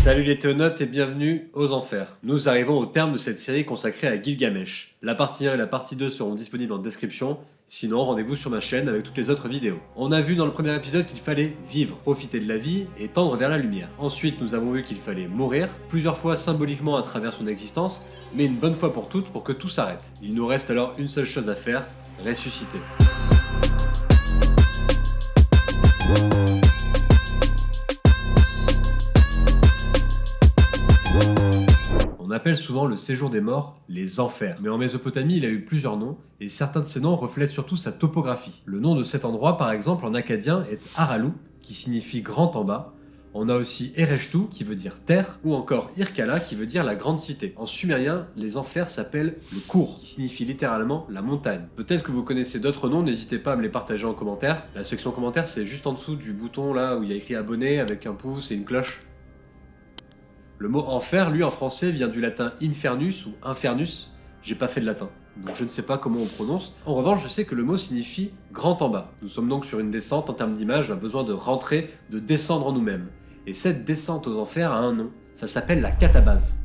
Salut les théonautes et bienvenue aux Enfers. Nous arrivons au terme de cette série consacrée à Gilgamesh. La partie 1 et la partie 2 seront disponibles en description, sinon rendez-vous sur ma chaîne avec toutes les autres vidéos. On a vu dans le premier épisode qu'il fallait vivre, profiter de la vie et tendre vers la lumière. Ensuite nous avons vu qu'il fallait mourir, plusieurs fois symboliquement à travers son existence, mais une bonne fois pour toutes pour que tout s'arrête. Il nous reste alors une seule chose à faire, ressusciter. On appelle souvent le séjour des morts les enfers, mais en Mésopotamie il a eu plusieurs noms, et certains de ces noms reflètent surtout sa topographie. Le nom de cet endroit par exemple en akkadien est Aralu, qui signifie grand en bas. On a aussi Ereshtu qui veut dire terre, ou encore Irkala qui veut dire la grande cité. En sumérien, les enfers s'appellent le Kour, qui signifie littéralement la montagne. Peut-être que vous connaissez d'autres noms, n'hésitez pas à me les partager en commentaire. La section commentaires c'est juste en dessous du bouton là où il y a écrit abonner avec un pouce et une cloche. Le mot enfer, lui, en français, vient du latin infernus ou infernus. J'ai pas fait de latin, donc je ne sais pas comment on prononce. En revanche, je sais que le mot signifie grand en bas. Nous sommes donc sur une descente en termes d'image, on a besoin de rentrer, de descendre en nous-mêmes. Et cette descente aux enfers a un nom, ça s'appelle la catabase.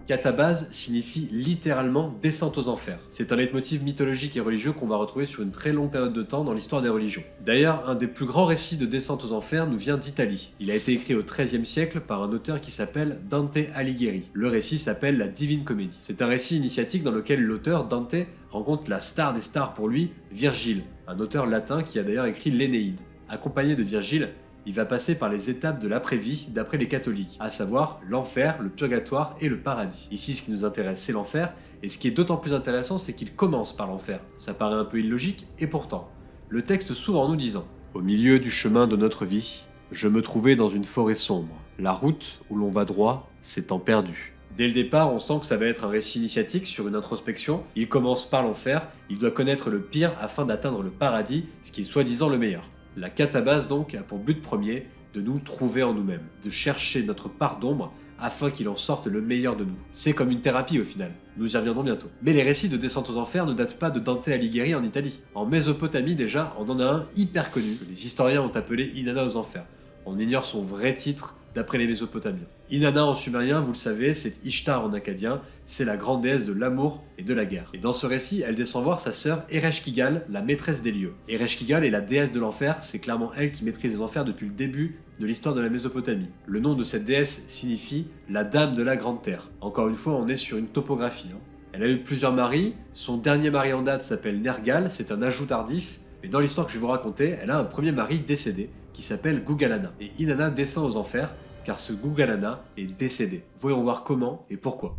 Catabase signifie littéralement descente aux enfers. C'est un leitmotiv mythologique et religieux qu'on va retrouver sur une très longue période de temps dans l'histoire des religions. D'ailleurs, un des plus grands récits de descente aux enfers nous vient d'Italie. Il a été écrit au XIIIe siècle par un auteur qui s'appelle Dante Alighieri. Le récit s'appelle la Divine Comédie. C'est un récit initiatique dans lequel l'auteur, Dante, rencontre la star des stars pour lui, Virgile, un auteur latin qui a d'ailleurs écrit l'Énéide. Accompagné de Virgile, il va passer par les étapes de l'après-vie d'après les catholiques, à savoir l'enfer, le purgatoire et le paradis. Ici, ce qui nous intéresse, c'est l'enfer, et ce qui est d'autant plus intéressant, c'est qu'il commence par l'enfer. Ça paraît un peu illogique, et pourtant, le texte s'ouvre en nous disant « Au milieu du chemin de notre vie, je me trouvais dans une forêt sombre. La route où l'on va droit s'étant perdue. » Dès le départ, on sent que ça va être un récit initiatique sur une introspection. Il commence par l'enfer, il doit connaître le pire afin d'atteindre le paradis, ce qui est soi-disant le meilleur. La catabase donc a pour but premier de nous trouver en nous-mêmes, de chercher notre part d'ombre afin qu'il en sorte le meilleur de nous. C'est comme une thérapie au final, nous y reviendrons bientôt. Mais les récits de descente aux enfers ne datent pas de Dante Alighieri en Italie. En Mésopotamie déjà, on en a un hyper connu, que les historiens ont appelé Inanna aux enfers. On ignore son vrai titre d'après les Mésopotamiens. Inanna en sumérien, vous le savez, c'est Ishtar en akkadien, c'est la grande déesse de l'amour et de la guerre. Et dans ce récit, elle descend voir sa sœur Ereshkigal, la maîtresse des lieux. Ereshkigal est la déesse de l'enfer, c'est clairement elle qui maîtrise les enfers depuis le début de l'histoire de la Mésopotamie. Le nom de cette déesse signifie la dame de la grande terre. Encore une fois, on est sur une topographie. Elle a eu plusieurs maris, son dernier mari en date s'appelle Nergal, c'est un ajout tardif, mais dans l'histoire que je vais vous raconter, elle a un premier mari décédé, qui s'appelle Gugalana. Et Inanna descend aux enfers, car ce Gugalana est décédé. Voyons voir comment et pourquoi.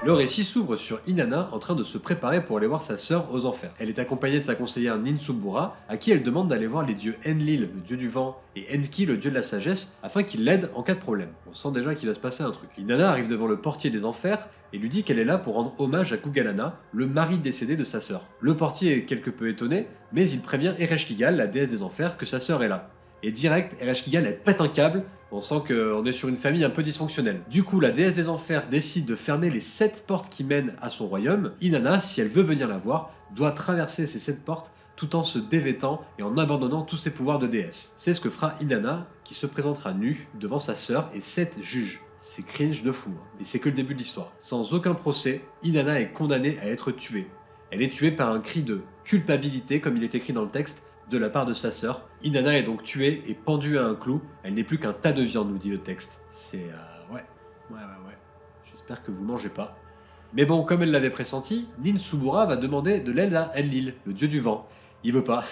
Le récit s'ouvre sur Inanna en train de se préparer pour aller voir sa sœur aux enfers. Elle est accompagnée de sa conseillère Ninsubura, à qui elle demande d'aller voir les dieux Enlil, le dieu du vent, et Enki, le dieu de la sagesse, afin qu'il l'aide en cas de problème. On sent déjà qu'il va se passer un truc. Inanna arrive devant le portier des enfers et lui dit qu'elle est là pour rendre hommage à Gugalana, le mari décédé de sa sœur. Le portier est quelque peu étonné, mais il prévient Ereshkigal, la déesse des enfers, que sa sœur est là. Et direct, Ereshkigal elle pète un câble, on sent qu'on est sur une famille un peu dysfonctionnelle. Du coup, la déesse des enfers décide de fermer les 7 portes qui mènent à son royaume. Inanna, si elle veut venir la voir, doit traverser ces 7 portes tout en se dévêtant et en abandonnant tous ses pouvoirs de déesse. C'est ce que fera Inanna, qui se présentera nue devant sa sœur et 7 juges. C'est cringe de fou, et c'est que le début de l'histoire. Sans aucun procès, Inanna est condamnée à être tuée. Elle est tuée par un cri de culpabilité, comme il est écrit dans le texte, de la part de sa sœur. Inanna est donc tuée et pendue à un clou. Elle n'est plus qu'un tas de viande, nous dit le texte. C'est... ouais. J'espère que vous mangez pas. Mais bon, comme elle l'avait pressenti, Ninsubura va demander de l'aide à Enlil, le dieu du vent. Il veut pas.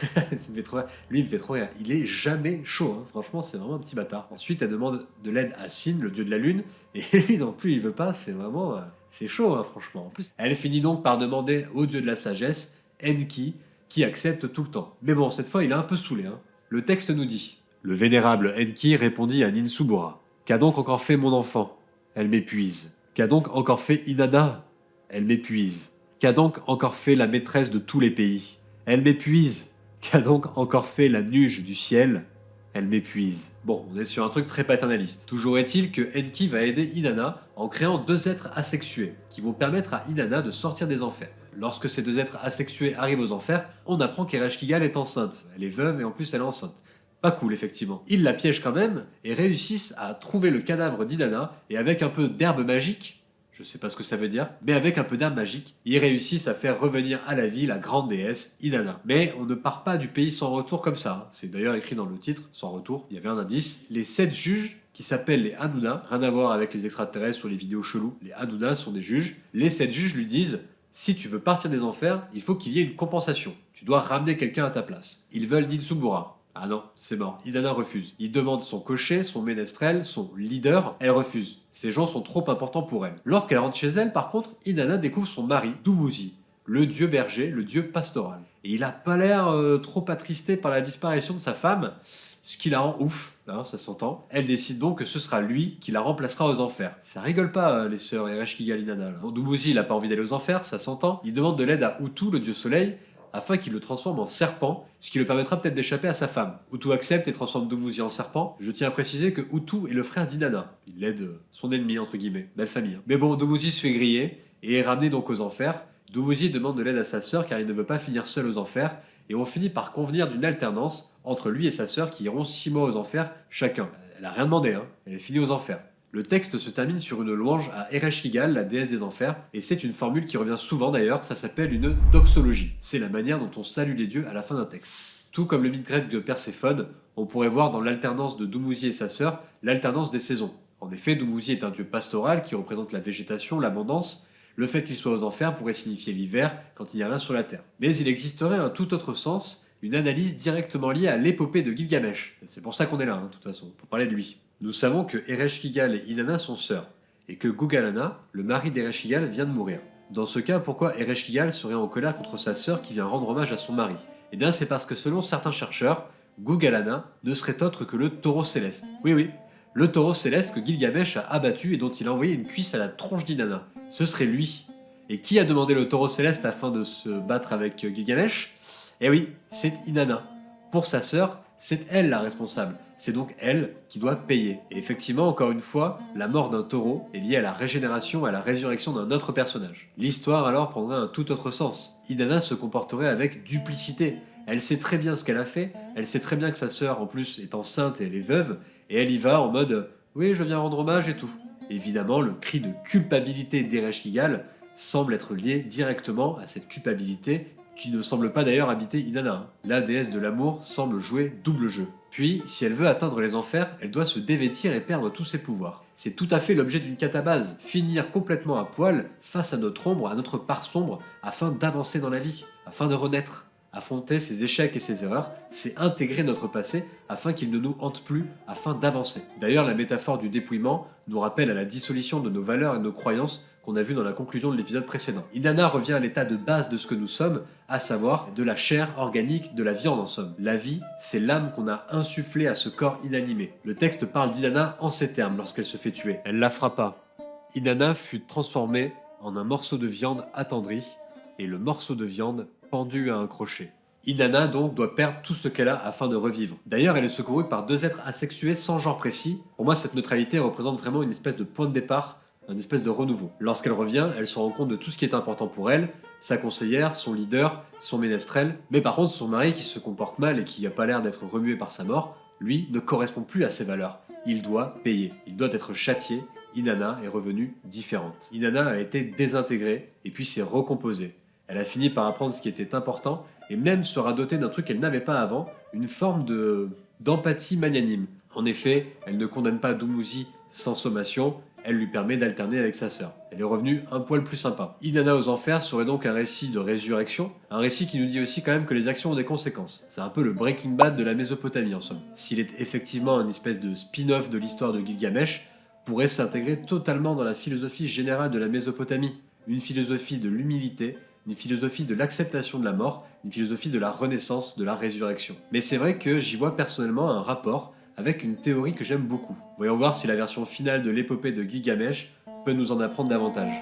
Lui, il me fait trop rire. Il est jamais chaud, hein. Franchement, c'est vraiment un petit bâtard. Ensuite, elle demande de l'aide à Sin, le dieu de la lune. Et lui non plus, il veut pas. C'est vraiment... c'est chaud, hein, franchement. En plus, elle finit donc par demander au dieu de la sagesse, Enki, qui accepte tout le temps. Mais bon, cette fois, il est un peu saoulé. Le texte nous dit « Le vénérable Enki répondit à Ninsubura. Qu'a donc encore fait mon enfant? Elle m'épuise. Qu'a donc encore fait Inanna? Elle m'épuise. Qu'a donc encore fait la maîtresse de tous les pays? Elle m'épuise. Qu'a donc encore fait la nuge du ciel? Elle m'épuise. » Bon, on est sur un truc très paternaliste. Toujours est-il que Enki va aider Inanna en créant 2 êtres asexués, qui vont permettre à Inanna de sortir des enfers. lorsque ces deux êtres asexués arrivent aux enfers, on apprend qu'Ereshkigal est enceinte. Elle est veuve et en plus elle est enceinte. Pas cool, effectivement. Ils la piègent quand même et réussissent à trouver le cadavre d'Inanna, et avec un peu d'herbe magique, je sais pas ce que ça veut dire, mais avec un peu d'herbe magique, ils réussissent à faire revenir à la vie la grande déesse Inanna. Mais on ne part pas du pays sans retour comme ça. C'est d'ailleurs écrit dans le titre, sans retour, il y avait un indice. Les 7 juges, qui s'appellent les Anuna, rien à voir avec les extraterrestres ou les vidéos cheloues, les Anuna sont des juges. Les 7 juges lui disent: si tu veux partir des enfers, il faut qu'il y ait une compensation. Tu dois ramener quelqu'un à ta place. Ils veulent Ninsubura. Ah non, c'est mort. Inanna refuse. Il demande son cocher, son ménestrel, son leader. Elle refuse. Ces gens sont trop importants pour elle. Lorsqu'elle rentre chez elle, par contre, Inanna découvre son mari, Dumuzi, le dieu berger, le dieu pastoral. Et il a pas l'air trop attristé par la disparition de sa femme, ce qui la rend ouf, hein, ça s'entend. Elle décide donc que ce sera lui qui la remplacera aux enfers. Ça rigole pas, les sœurs Ereshkigal Inanna. Bon, Dumuzi, il a pas envie d'aller aux enfers, ça s'entend. Il demande de l'aide à Utu, le dieu soleil, afin qu'il le transforme en serpent, ce qui lui permettra peut-être d'échapper à sa femme. Utu accepte et transforme Dumuzi en serpent. Je tiens à préciser que Utu est le frère d'Inanna. Il aide son ennemi, entre guillemets. Belle famille. Hein. Mais bon, Dumuzi se fait griller et est ramené donc aux enfers. Dumuzi demande de l'aide à sa sœur car il ne veut pas finir seul aux enfers, et on finit par convenir d'une alternance entre lui et sa sœur qui iront 6 mois aux enfers chacun. Elle a rien demandé, hein. Elle est finie aux enfers. Le texte se termine sur une louange à Ereshkigal, la déesse des enfers, et c'est une formule qui revient souvent d'ailleurs, ça s'appelle une doxologie. C'est la manière dont on salue les dieux à la fin d'un texte. Tout comme le mythe grec de Perséphone, on pourrait voir dans l'alternance de Dumuzi et sa sœur l'alternance des saisons. En effet, Dumuzi est un dieu pastoral qui représente la végétation, l'abondance. Le fait qu'il soit aux enfers pourrait signifier l'hiver quand il n'y a rien sur la terre. Mais il existerait un tout autre sens, une analyse directement liée à l'épopée de Gilgamesh. C'est pour ça qu'on est là, hein, de toute façon, pour parler de lui. Nous savons que Ereshkigal et Inanna sont sœurs, et que Gugalana, le mari d'Ereshkigal, vient de mourir. Dans ce cas, pourquoi Ereshkigal serait en colère contre sa sœur qui vient rendre hommage à son mari? Eh bien, c'est parce que selon certains chercheurs, Gugalana ne serait autre que le taureau céleste. Oui, oui, le taureau céleste que Gilgamesh a abattu et dont il a envoyé une cuisse à la tronche d'Inanna. Ce serait lui. Et qui a demandé le taureau céleste afin de se battre avec Gilgamesh? Eh oui, c'est Inanna. Pour sa sœur, c'est elle la responsable. C'est donc elle qui doit payer. Et effectivement, encore une fois, la mort d'un taureau est liée à la régénération et à la résurrection d'un autre personnage. L'histoire alors prendrait un tout autre sens. Inanna se comporterait avec duplicité. Elle sait très bien ce qu'elle a fait, elle sait très bien que sa sœur en plus est enceinte et elle est veuve, et elle y va en mode « oui, je viens rendre hommage et tout ». Évidemment, le cri de culpabilité d'Ereshkigal semble être lié directement à cette culpabilité qui ne semble pas d'ailleurs habiter Inanna. La déesse de l'amour semble jouer double jeu. Puis, si elle veut atteindre les enfers, elle doit se dévêtir et perdre tous ses pouvoirs. C'est tout à fait l'objet d'une catabase, finir complètement à poil face à notre ombre, à notre part sombre, afin d'avancer dans la vie, afin de renaître. Affronter ses échecs et ses erreurs, c'est intégrer notre passé afin qu'il ne nous hante plus, afin d'avancer. D'ailleurs, la métaphore du dépouillement nous rappelle à la dissolution de nos valeurs et de nos croyances qu'on a vu dans la conclusion de l'épisode précédent. Inanna revient à l'état de base de ce que nous sommes, à savoir de la chair organique, de la viande en somme. La vie, c'est l'âme qu'on a insufflée à ce corps inanimé. Le texte parle d'Inanna en ces termes lorsqu'elle se fait tuer. Elle la frappa. Inanna fut transformée en un morceau de viande attendri, et le morceau de viande pendu à un crochet. Inanna donc doit perdre tout ce qu'elle a afin de revivre. D'ailleurs, elle est secourue par 2 êtres asexués sans genre précis. Pour moi, cette neutralité représente vraiment une espèce de point de départ, une espèce de renouveau. Lorsqu'elle revient, elle se rend compte de tout ce qui est important pour elle, sa conseillère, son leader, son ménestrel, mais par contre son mari qui se comporte mal et qui n'a pas l'air d'être remué par sa mort, lui ne correspond plus à ses valeurs. Il doit payer, il doit être châtié. Inanna est revenue différente. Inanna a été désintégrée et puis s'est recomposée. Elle a fini par apprendre ce qui était important et même sera dotée d'un truc qu'elle n'avait pas avant, une forme d'empathie magnanime. En effet, elle ne condamne pas Dumuzi sans sommation, elle lui permet d'alterner avec sa sœur. Elle est revenue un poil plus sympa. Inanna aux enfers serait donc un récit de résurrection, un récit qui nous dit aussi quand même que les actions ont des conséquences. C'est un peu le Breaking Bad de la Mésopotamie en somme. S'il est effectivement une espèce de spin-off de l'histoire de Gilgamesh, pourrait s'intégrer totalement dans la philosophie générale de la Mésopotamie, une philosophie de l'humilité, une philosophie de l'acceptation de la mort, une philosophie de la renaissance, de la résurrection. Mais c'est vrai que j'y vois personnellement un rapport avec une théorie que j'aime beaucoup. Voyons voir si la version finale de l'épopée de Gilgamesh peut nous en apprendre davantage.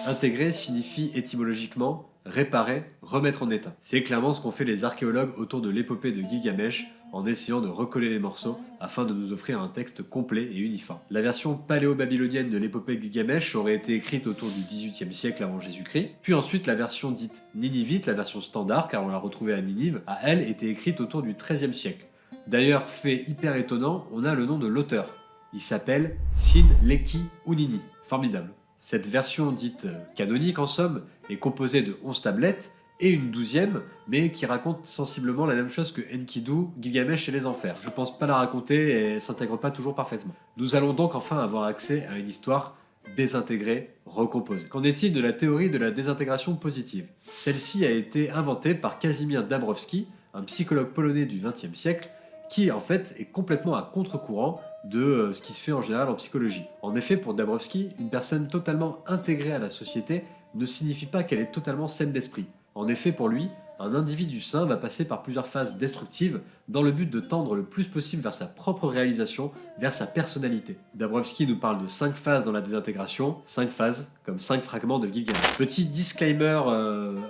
Intégrer signifie étymologiquement réparer, remettre en état. C'est clairement ce qu'ont fait les archéologues autour de l'épopée de Gilgamesh en essayant de recoller les morceaux afin de nous offrir un texte complet et uniforme. La version paléo-babylonienne de l'épopée Gilgamesh aurait été écrite autour du XVIIIe siècle avant Jésus-Christ, puis ensuite la version dite ninivite, la version standard car on l'a retrouvée à Ninive, a elle été écrite autour du XIIIe siècle. D'ailleurs, fait hyper étonnant, on a le nom de l'auteur. Il s'appelle Sin-Leqi Unini. Formidable. Cette version dite canonique en somme est composée de 11 tablettes et une 12e, mais qui raconte sensiblement la même chose que Enkidu, Gilgamesh et les Enfers. Je pense pas la raconter et elle s'intègre pas toujours parfaitement. Nous allons donc enfin avoir accès à une histoire désintégrée, recomposée. Qu'en est-il de la théorie de la désintégration positive? Celle-ci a été inventée par Kazimierz Dąbrowski, un psychologue polonais du XXe siècle, qui en fait est complètement à contre-courant de ce qui se fait en général en psychologie. En effet, pour Dąbrowski, une personne totalement intégrée à la société ne signifie pas qu'elle est totalement saine d'esprit. En effet, pour lui, un individu sain va passer par plusieurs phases destructives dans le but de tendre le plus possible vers sa propre réalisation, vers sa personnalité. Dąbrowski nous parle de 5 phases dans la désintégration, 5 phases comme 5 fragments de Gilgamesh. Petit disclaimer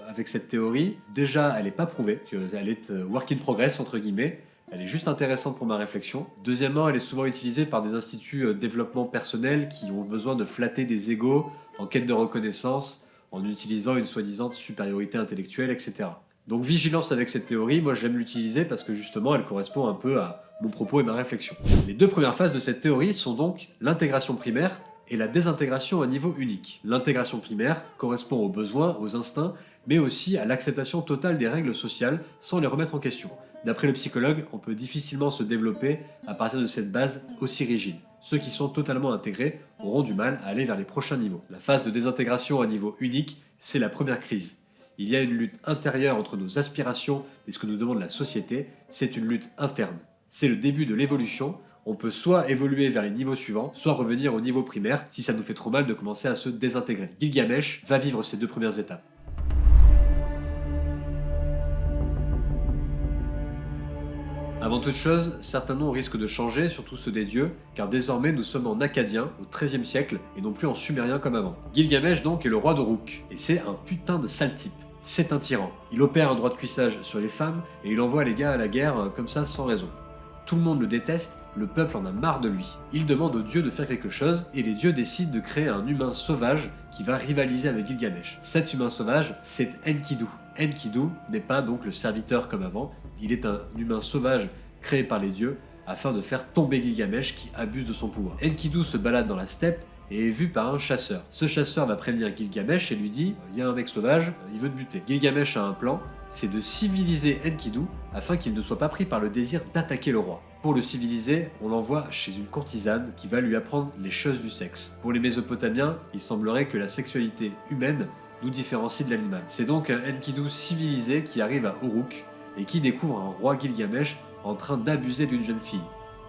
avec cette théorie, déjà elle n'est pas prouvée, qu'elle est work in progress entre guillemets, elle est juste intéressante pour ma réflexion. Deuxièmement, elle est souvent utilisée par des instituts de développement personnel qui ont besoin de flatter des égos en quête de reconnaissance, en utilisant une soi-disant supériorité intellectuelle, etc. Donc vigilance avec cette théorie, moi j'aime l'utiliser parce que justement elle correspond un peu à mon propos et ma réflexion. Les deux premières phases de cette théorie sont donc l'intégration primaire et la désintégration à niveau unique. L'intégration primaire correspond aux besoins, aux instincts, mais aussi à l'acceptation totale des règles sociales sans les remettre en question. D'après le psychologue, on peut difficilement se développer à partir de cette base aussi rigide. Ceux qui sont totalement intégrés auront du mal à aller vers les prochains niveaux. La phase de désintégration à niveau unique, c'est la première crise. Il y a une lutte intérieure entre nos aspirations et ce que nous demande la société, c'est une lutte interne. C'est le début de l'évolution, on peut soit évoluer vers les niveaux suivants, soit revenir au niveau primaire si ça nous fait trop mal de commencer à se désintégrer. Gilgamesh va vivre ces deux premières étapes. Avant toute chose, certains noms risquent de changer, surtout ceux des dieux, car désormais nous sommes en akkadien, au XIIIe siècle, et non plus en sumérien comme avant. Gilgamesh donc est le roi d'Uruk, et c'est un putain de sale type. C'est un tyran. Il opère un droit de cuissage sur les femmes, et il envoie les gars à la guerre comme ça sans raison. Tout le monde le déteste, le peuple en a marre de lui. Il demande aux dieux de faire quelque chose, et les dieux décident de créer un humain sauvage qui va rivaliser avec Gilgamesh. Cet humain sauvage, c'est Enkidu. Enkidu n'est pas donc le serviteur comme avant, il est un humain sauvage créé par les dieux afin de faire tomber Gilgamesh qui abuse de son pouvoir. Enkidu se balade dans la steppe et est vu par un chasseur. Ce chasseur va prévenir Gilgamesh et lui dit « Il y a un mec sauvage, il veut te buter ». Gilgamesh a un plan, c'est de civiliser Enkidu afin qu'il ne soit pas pris par le désir d'attaquer le roi. Pour le civiliser, on l'envoie chez une courtisane qui va lui apprendre les choses du sexe. Pour les Mésopotamiens, il semblerait que la sexualité humaine nous différencie de l'animal. C'est donc un Enkidu civilisé qui arrive à Uruk et qui découvre un roi Gilgamesh en train d'abuser d'une jeune fille.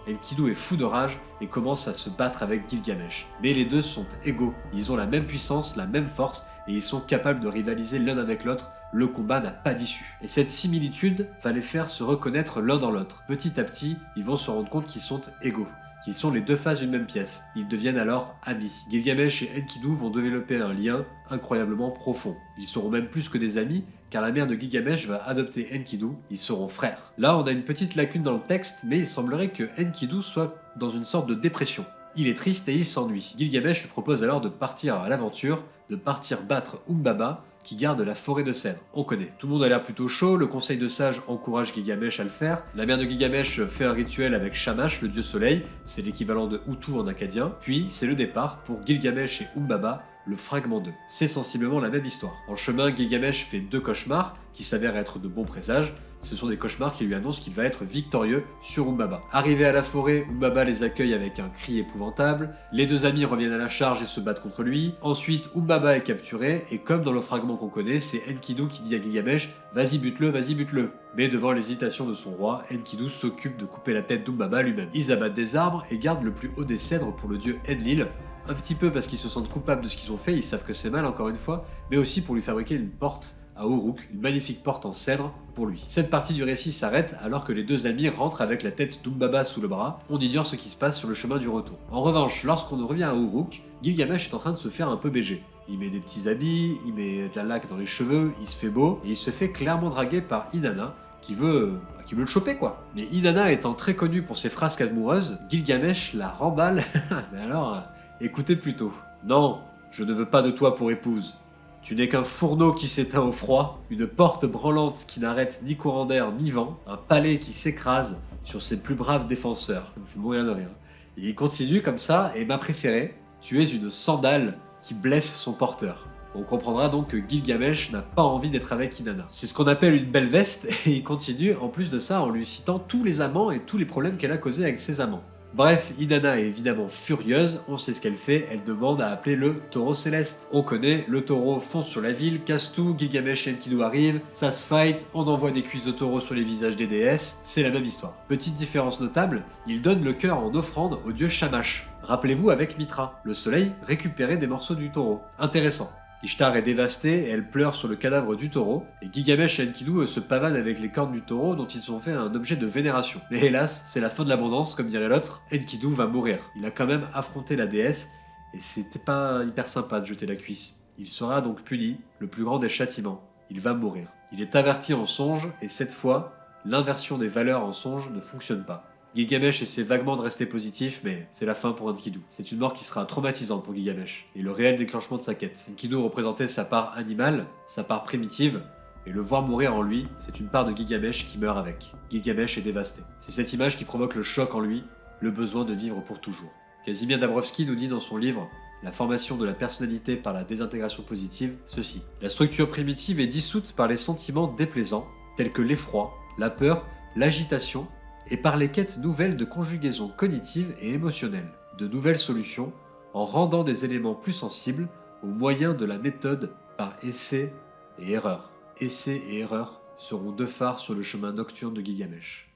Enkidu est fou de rage et commence à se battre avec Gilgamesh. Mais les deux sont égaux, ils ont la même puissance, la même force et ils sont capables de rivaliser l'un avec l'autre, le combat n'a pas d'issue. Et cette similitude va les faire se reconnaître l'un dans l'autre. Petit à petit, ils vont se rendre compte qu'ils sont égaux, qu'ils sont les deux faces d'une même pièce. Ils deviennent alors amis. Gilgamesh et Enkidu vont développer un lien incroyablement profond. Ils seront même plus que des amis, car la mère de Gilgamesh va adopter Enkidu, ils seront frères. Là, on a une petite lacune dans le texte, mais il semblerait que Enkidu soit dans une sorte de dépression. Il est triste et il s'ennuie. Gilgamesh lui propose alors de partir à l'aventure, de partir battre Umbaba, qui garde la forêt de cèdre. On connaît. Tout le monde a l'air plutôt chaud, le conseil de sages encourage Gilgamesh à le faire. La mère de Gilgamesh fait un rituel avec Shamash, le dieu soleil, c'est l'équivalent de Hutu en akkadien. Puis, c'est le départ pour Gilgamesh et Umbaba, le fragment 2. C'est sensiblement la même histoire. En chemin, Gilgamesh fait 2 cauchemars qui s'avèrent être de bons présages. Ce sont des cauchemars qui lui annoncent qu'il va être victorieux sur Umbaba. Arrivé à la forêt, Umbaba les accueille avec un cri épouvantable. Les deux amis reviennent à la charge et se battent contre lui. Ensuite, Umbaba est capturé et comme dans le fragment qu'on connaît, c'est Enkidu qui dit à Gilgamesh « Vas-y bute-le, vas-y bute-le ». Mais devant l'hésitation de son roi, Enkidu s'occupe de couper la tête d'Umbaba lui-même. Ils abattent des arbres et gardent le plus haut des cèdres pour le dieu Enlil, un petit peu parce qu'ils se sentent coupables de ce qu'ils ont fait, ils savent que c'est mal encore une fois, mais aussi pour lui fabriquer une porte à Uruk, une magnifique porte en cèdre pour lui. Cette partie du récit s'arrête alors que les deux amis rentrent avec la tête d'Umbaba sous le bras, on ignore ce qui se passe sur le chemin du retour. En revanche, lorsqu'on revient à Uruk, Gilgamesh est en train de se faire un peu BG. Il met des petits habits, il met de la laque dans les cheveux, il se fait beau, et il se fait clairement draguer par Inanna, qui veut le choper quoi. Mais Inanna étant très connue pour ses frasques amoureuses, Gilgamesh la remballe. Mais alors, écoutez plutôt. Non, je ne veux pas de toi pour épouse. Tu n'es qu'un fourneau qui s'éteint au froid, une porte branlante qui n'arrête ni courant d'air ni vent, un palais qui s'écrase sur ses plus braves défenseurs. Ça me fait mourir de rire. Et il continue comme ça, et ma préférée, tu es une sandale qui blesse son porteur. On comprendra donc que Gilgamesh n'a pas envie d'être avec Inanna. C'est ce qu'on appelle une belle veste, et il continue en plus de ça en lui citant tous les amants et tous les problèmes qu'elle a causés avec ses amants. Bref, Inanna est évidemment furieuse, on sait ce qu'elle fait, elle demande à appeler le taureau céleste. On connaît, le taureau fonce sur la ville, casse tout, Gilgamesh et Enkidu arrivent, ça se fight, on envoie des cuisses de taureau sur les visages des déesses, c'est la même histoire. Petite différence notable, il donne le cœur en offrande au dieu Shamash. Rappelez-vous avec Mitra, le soleil récupérait des morceaux du taureau. Intéressant. Ishtar est dévastée et elle pleure sur le cadavre du taureau, et Gilgamesh et Enkidu se pavanent avec les cornes du taureau dont ils ont fait un objet de vénération. Mais hélas, c'est la fin de l'abondance, comme dirait l'autre, Enkidu va mourir. Il a quand même affronté la déesse, et c'était pas hyper sympa de jeter la cuisse. Il sera donc puni, le plus grand des châtiments. Il va mourir. Il est averti en songe, et cette fois, l'inversion des valeurs en songe ne fonctionne pas. Gilgamesh essaie vaguement de rester positif, mais c'est la fin pour Enkidu. C'est une mort qui sera traumatisante pour Gilgamesh, et le réel déclenchement de sa quête. Enkidu représentait sa part animale, sa part primitive, et le voir mourir en lui, c'est une part de Gilgamesh qui meurt avec. Gilgamesh est dévasté. C'est cette image qui provoque le choc en lui, le besoin de vivre pour toujours. Casimir Dabrowski nous dit dans son livre La formation de la personnalité par la désintégration positive ceci. La structure primitive est dissoute par les sentiments déplaisants, tels que l'effroi, la peur, l'agitation, et par les quêtes nouvelles de conjugaison cognitive et émotionnelle, de nouvelles solutions, en rendant des éléments plus sensibles au moyen de la méthode par essai et erreur. Essai et erreur seront deux phares sur le chemin nocturne de Gilgamesh.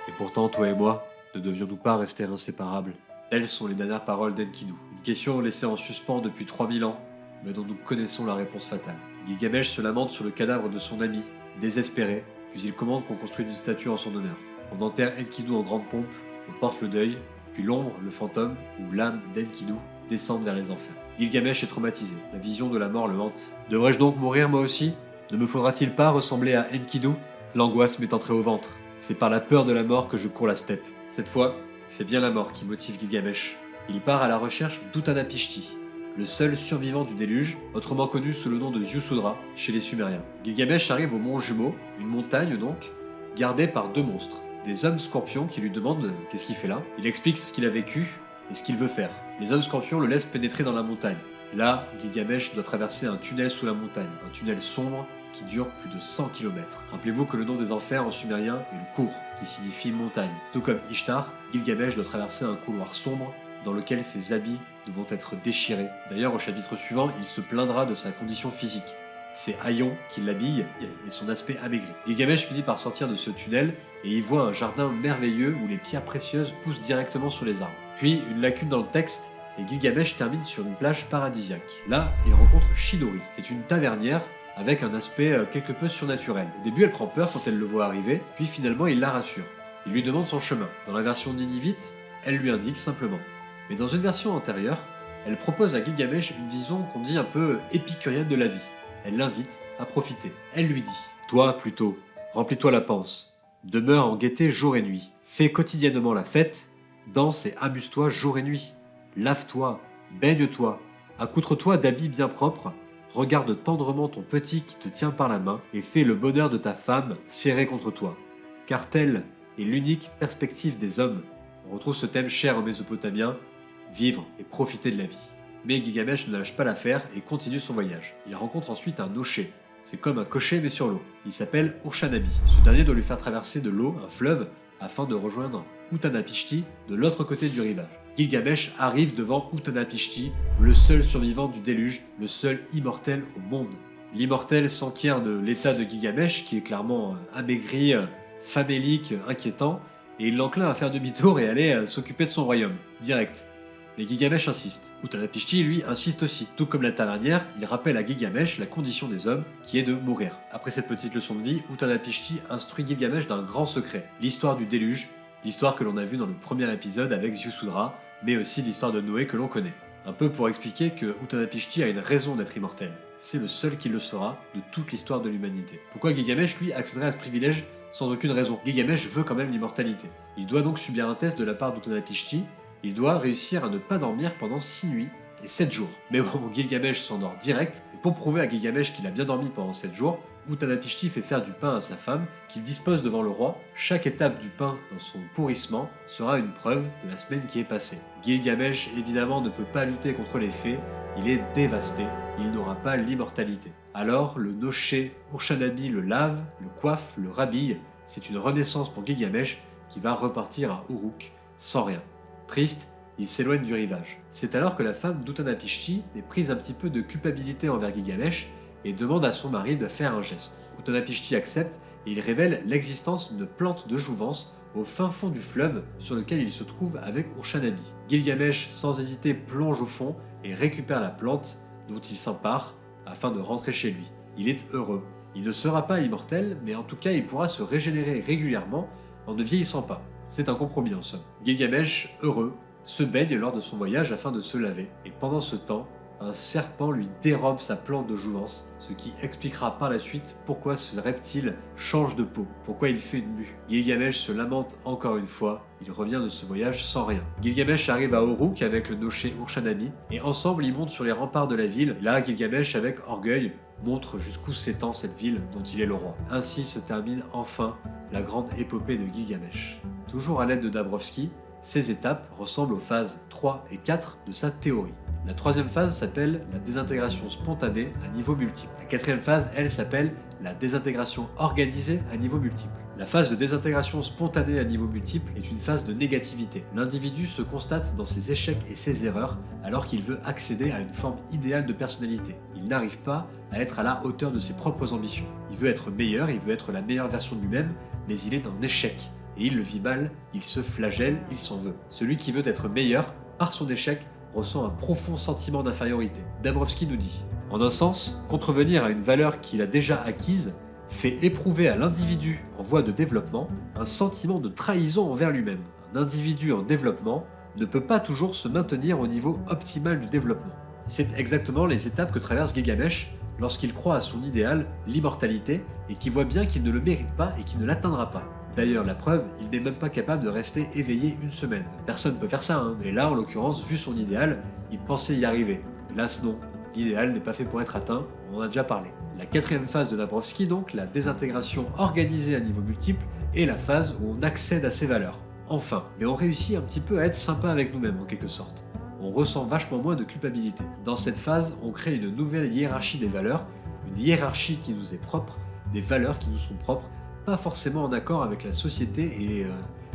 Et pourtant, toi et moi, ne devions-nous pas rester inséparables? Telles sont les dernières paroles d'Enkidu. Une question laissée en suspens depuis 3000 ans, mais dont nous connaissons la réponse fatale. Gilgamesh se lamente sur le cadavre de son ami, désespéré, puis il commande qu'on construise une statue en son honneur. On enterre Enkidu en grande pompe, on porte le deuil, puis l'ombre, le fantôme, ou l'âme d'Enkidu, descendent vers les enfers. Gilgamesh est traumatisé, la vision de la mort le hante. Devrais-je donc mourir moi aussi? Ne me faudra-t-il pas ressembler à Enkidu? L'angoisse m'est entrée au ventre. C'est par la peur de la mort que je cours la steppe. Cette fois, c'est bien la mort qui motive Gilgamesh. Il part à la recherche d'Utnapishti, le seul survivant du déluge, autrement connu sous le nom de Ziusudra chez les Sumériens. Gilgamesh arrive au mont Jumeau, une montagne donc, gardée par deux monstres, des hommes scorpions qui lui demandent qu'est-ce qu'il fait là. Il explique ce qu'il a vécu et ce qu'il veut faire. Les hommes scorpions le laissent pénétrer dans la montagne. Là, Gilgamesh doit traverser un tunnel sous la montagne, un tunnel sombre qui dure plus de 100 km. Rappelez-vous que le nom des enfers en sumérien est le Kour, qui signifie montagne. Tout comme Ishtar, Gilgamesh doit traverser un couloir sombre dans lequel ses habits devront être déchirés. D'ailleurs, au chapitre suivant, il se plaindra de sa condition physique. C'est Aion qui l'habille et son aspect amaigri. Gilgamesh finit par sortir de ce tunnel et y voit un jardin merveilleux où les pierres précieuses poussent directement sur les arbres. Puis, une lacune dans le texte, et Gilgamesh termine sur une plage paradisiaque. Là, il rencontre Chidori. C'est une tavernière avec un aspect quelque peu surnaturel. Au début, elle prend peur quand elle le voit arriver, puis finalement, il la rassure. Il lui demande son chemin. Dans la version ninivite, elle lui indique simplement. Mais dans une version antérieure, elle propose à Gilgamesh une vision qu'on dit un peu épicurienne de la vie. Elle l'invite à profiter. Elle lui dit « Toi, plutôt, remplis-toi la panse. Demeure en gaieté jour et nuit. Fais quotidiennement la fête. Danse et amuse-toi jour et nuit. Lave-toi, baigne-toi, accoutre-toi d'habits bien propres. Regarde tendrement ton petit qui te tient par la main et fais le bonheur de ta femme serrée contre toi. Car telle est l'unique perspective des hommes. » On retrouve ce thème cher aux Mésopotamiens, vivre et profiter de la vie. Mais Gilgamesh ne lâche pas l'affaire et continue son voyage. Il rencontre ensuite un nocher. C'est comme un cocher mais sur l'eau. Il s'appelle Urshanabi. Ce dernier doit lui faire traverser de l'eau, un fleuve, afin de rejoindre Utnapishti de l'autre côté du rivage. Gilgamesh arrive devant Utnapishti, le seul survivant du déluge, le seul immortel au monde. L'immortel s'enquiert de l'état de Gilgamesh, qui est clairement amaigri, famélique, inquiétant, et il l'enclin à faire demi-tour et aller s'occuper de son royaume, direct. Mais Gilgamesh insiste. Utnapishti, lui, insiste aussi. Tout comme la tavernière, il rappelle à Gilgamesh la condition des hommes, qui est de mourir. Après cette petite leçon de vie, Utnapishti instruit Gilgamesh d'un grand secret, l'histoire du déluge, l'histoire que l'on a vue dans le premier épisode avec Ziusudra, mais aussi l'histoire de Noé que l'on connaît. Un peu pour expliquer que Utnapishtim a une raison d'être immortel. C'est le seul qui le sera de toute l'histoire de l'humanité. Pourquoi Gilgamesh, lui, accéderait à ce privilège sans aucune raison? Gilgamesh veut quand même l'immortalité. Il doit donc subir un test de la part d'Utnapishtim. Il doit réussir à ne pas dormir pendant 6 nuits et 7 jours. Mais bon, Gilgamesh s'endort direct, et pour prouver à Gilgamesh qu'il a bien dormi pendant 7 jours, Utnapishtim fait faire du pain à sa femme, qu'il dispose devant le roi. Chaque étape du pain dans son pourrissement sera une preuve de la semaine qui est passée. Gilgamesh, évidemment, ne peut pas lutter contre les fées, il est dévasté, il n'aura pas l'immortalité. Alors, le noché Urshanabi le lave, le coiffe, le rhabille, c'est une renaissance pour Gilgamesh qui va repartir à Uruk sans rien. Triste, il s'éloigne du rivage. C'est alors que la femme d'Utnapishtim est prise un petit peu de culpabilité envers Gilgamesh et demande à son mari de faire un geste. Utnapishtim accepte et il révèle l'existence d'une plante de jouvence au fin fond du fleuve sur lequel il se trouve avec Urshanabi. Gilgamesh, sans hésiter, plonge au fond et récupère la plante dont il s'empare afin de rentrer chez lui. Il est heureux. Il ne sera pas immortel, mais en tout cas il pourra se régénérer régulièrement en ne vieillissant pas. C'est un compromis en somme. Gilgamesh, heureux, se baigne lors de son voyage afin de se laver, et pendant ce temps, un serpent lui dérobe sa plante de jouvence, ce qui expliquera par la suite pourquoi ce reptile change de peau, pourquoi il fait une mue. Gilgamesh se lamente encore une fois, il revient de ce voyage sans rien. Gilgamesh arrive à Uruk avec le noché Urshanabi, et ensemble ils montent sur les remparts de la ville. Là, Gilgamesh, avec orgueil, montre jusqu'où s'étend cette ville dont il est le roi. Ainsi se termine enfin la grande épopée de Gilgamesh. Toujours à l'aide de Dabrowski, ces étapes ressemblent aux phases 3 et 4 de sa théorie. La troisième phase s'appelle la désintégration spontanée à niveau multiple. La quatrième phase, elle, s'appelle la désintégration organisée à niveau multiple. La phase de désintégration spontanée à niveau multiple est une phase de négativité. L'individu se constate dans ses échecs et ses erreurs alors qu'il veut accéder à une forme idéale de personnalité. Il n'arrive pas à être à la hauteur de ses propres ambitions. Il veut être meilleur, il veut être la meilleure version de lui-même, mais il est en échec. Et il le vit mal, il se flagelle, il s'en veut. Celui qui veut être meilleur, par son échec, ressent un profond sentiment d'infériorité. Dabrowski nous dit: en un sens, contrevenir à une valeur qu'il a déjà acquise fait éprouver à l'individu en voie de développement un sentiment de trahison envers lui-même. Un individu en développement ne peut pas toujours se maintenir au niveau optimal du développement. C'est exactement les étapes que traverse Gilgamesh lorsqu'il croit à son idéal, l'immortalité, et qu'il voit bien qu'il ne le mérite pas et qu'il ne l'atteindra pas. D'ailleurs, la preuve, il n'est même pas capable de rester éveillé une semaine. Personne ne peut faire ça, mais là, en l'occurrence, vu son idéal, il pensait y arriver. Hélas, non. L'idéal n'est pas fait pour être atteint, on en a déjà parlé. La quatrième phase de Dabrowski, donc, la désintégration organisée à niveau multiple, est la phase où on accède à ses valeurs. Enfin, mais on réussit un petit peu à être sympa avec nous-mêmes, en quelque sorte. On ressent vachement moins de culpabilité. Dans cette phase, on crée une nouvelle hiérarchie des valeurs, une hiérarchie qui nous est propre, des valeurs qui nous sont propres, pas forcément en accord avec la société et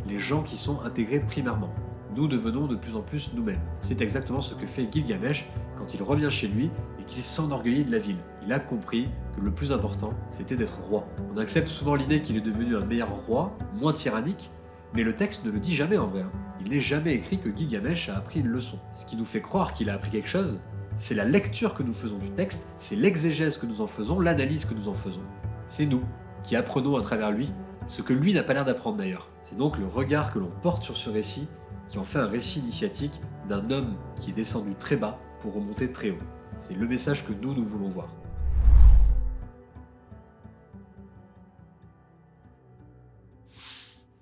les gens qui sont intégrés primairement. Nous devenons de plus en plus nous-mêmes. C'est exactement ce que fait Gilgamesh quand il revient chez lui et qu'il s'enorgueillit de la ville. Il a compris que le plus important, c'était d'être roi. On accepte souvent l'idée qu'il est devenu un meilleur roi, moins tyrannique, mais le texte ne le dit jamais en vrai. Il n'est jamais écrit que Gilgamesh a appris une leçon. Ce qui nous fait croire qu'il a appris quelque chose, c'est la lecture que nous faisons du texte, c'est l'exégèse que nous en faisons, l'analyse que nous en faisons. C'est nous qui apprenons à travers lui, ce que lui n'a pas l'air d'apprendre d'ailleurs. C'est donc le regard que l'on porte sur ce récit qui en fait un récit initiatique d'un homme qui est descendu très bas pour remonter très haut. C'est le message que nous voulons voir.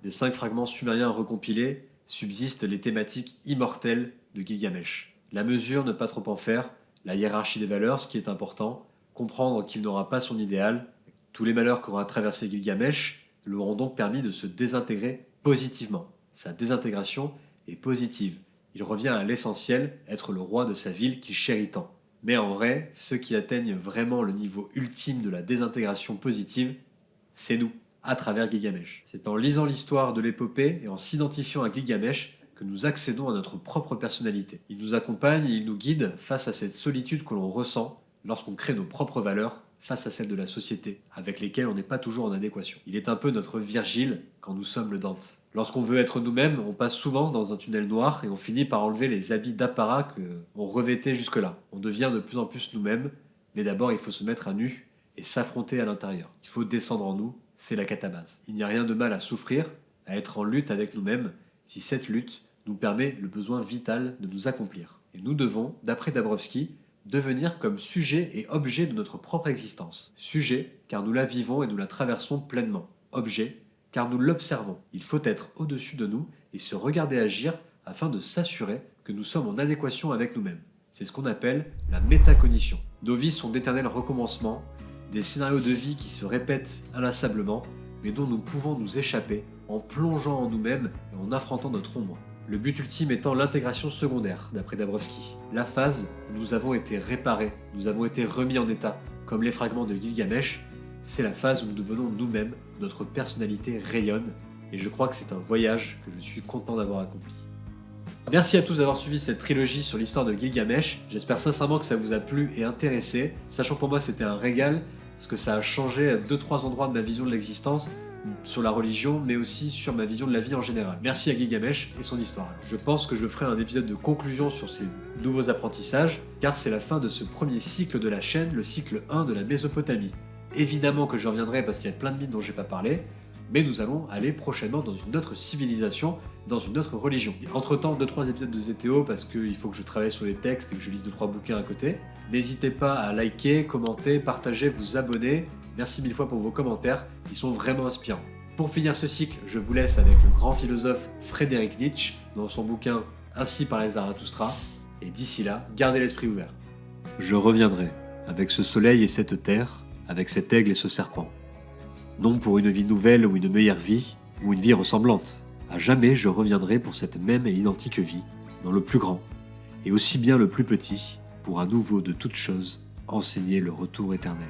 Des 5 fragments sumériens recompilés, subsistent les thématiques immortelles de Gilgamesh. La mesure, ne pas trop en faire, la hiérarchie des valeurs, ce qui est important, comprendre qu'il n'aura pas son idéal. Tous les malheurs qu'aura traversé Gilgamesh lui auront donc permis de se désintégrer positivement. Sa désintégration est positive. Il revient à l'essentiel, être le roi de sa ville qu'il chérit tant. Mais en vrai, ceux qui atteignent vraiment le niveau ultime de la désintégration positive, c'est nous, à travers Gilgamesh. C'est en lisant l'histoire de l'épopée et en s'identifiant à Gilgamesh que nous accédons à notre propre personnalité. Il nous accompagne et il nous guide face à cette solitude que l'on ressent lorsqu'on crée nos propres valeurs face à celles de la société, avec lesquelles on n'est pas toujours en adéquation. Il est un peu notre Virgile quand nous sommes le Dante. Lorsqu'on veut être nous-mêmes, on passe souvent dans un tunnel noir et on finit par enlever les habits d'apparat qu'on revêtait jusque-là. On devient de plus en plus nous-mêmes, mais d'abord il faut se mettre à nu et s'affronter à l'intérieur. Il faut descendre en nous, c'est la catabase. Il n'y a rien de mal à souffrir, à être en lutte avec nous-mêmes, si cette lutte nous permet le besoin vital de nous accomplir. Et nous devons, d'après Dabrowski, devenir comme sujet et objet de notre propre existence. Sujet, car nous la vivons et nous la traversons pleinement. Objet, car nous l'observons. Il faut être au-dessus de nous et se regarder agir afin de s'assurer que nous sommes en adéquation avec nous-mêmes. C'est ce qu'on appelle la métacognition. Nos vies sont d'éternels recommencements, des scénarios de vie qui se répètent inlassablement, mais dont nous pouvons nous échapper en plongeant en nous-mêmes et en affrontant notre ombre. Le but ultime étant l'intégration secondaire, d'après Dabrowski. La phase où nous avons été réparés, nous avons été remis en état, comme les fragments de Gilgamesh, c'est la phase où nous devenons nous-mêmes, notre personnalité rayonne, et je crois que c'est un voyage que je suis content d'avoir accompli. Merci à tous d'avoir suivi cette trilogie sur l'histoire de Gilgamesh, j'espère sincèrement que ça vous a plu et intéressé, sachant que pour moi c'était un régal, parce que ça a changé à 2-3 endroits de ma vision de l'existence, sur la religion, mais aussi sur ma vision de la vie en général. Merci à Gilgamesh et son histoire. Je pense que je ferai un épisode de conclusion sur ces nouveaux apprentissages, car c'est la fin de ce premier cycle de la chaîne, le cycle 1 de la Mésopotamie. Évidemment que je reviendrai parce qu'il y a plein de mythes dont j'ai pas parlé, mais nous allons aller prochainement dans une autre civilisation, dans une autre religion. Entre-temps, 2-3 épisodes de Zétéo parce qu'il faut que je travaille sur les textes et que je lise 2-3 bouquins à côté. N'hésitez pas à liker, commenter, partager, vous abonner. Merci mille fois pour vos commentaires, ils sont vraiment inspirants. Pour finir ce cycle, je vous laisse avec le grand philosophe Friedrich Nietzsche dans son bouquin Ainsi parlait Zarathustra, et d'ici là, gardez l'esprit ouvert. Je reviendrai, avec ce soleil et cette terre, avec cet aigle et ce serpent. Non pour une vie nouvelle ou une meilleure vie, ou une vie ressemblante. À jamais je reviendrai pour cette même et identique vie, dans le plus grand, et aussi bien le plus petit, pour à nouveau de toutes choses enseigner le retour éternel.